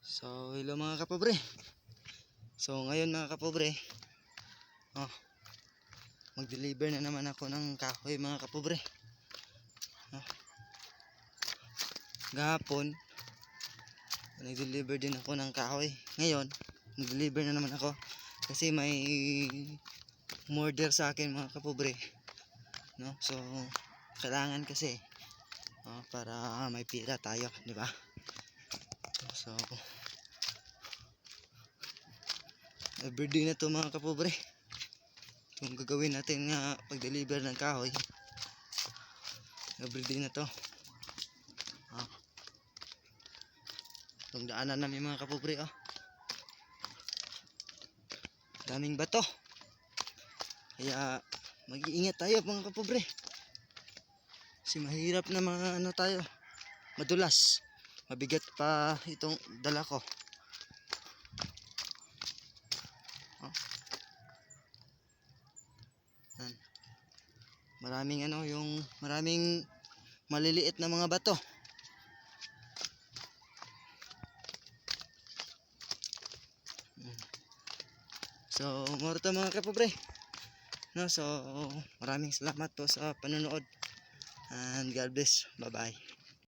So hello mga kapobre. So ngayon mga kapobre, mag-deliver na naman ako ng kahoy mga kapobre. Gahapon nag-deliver din ako ng kahoy. Ngayon nag-deliver na naman ako kasi may order sa akin mga kapobre, no? So kailangan kasi para may pira tayo, di ba? So everyday na to mga kapobre, yung gagawin natin nga pag-deliver ng kahoy. Everyday na to. Itong daanan namin mga kapobre, daming bato, kaya mag-iingat tayo mga kapobre kasi mahirap na mga tayo, madulas, mabigat pa itong dala ko. Maraming yung maraming maliliit na mga bato. So more to mga kapobre, no? So maraming salamat po sa panonood and God bless. Bye bye.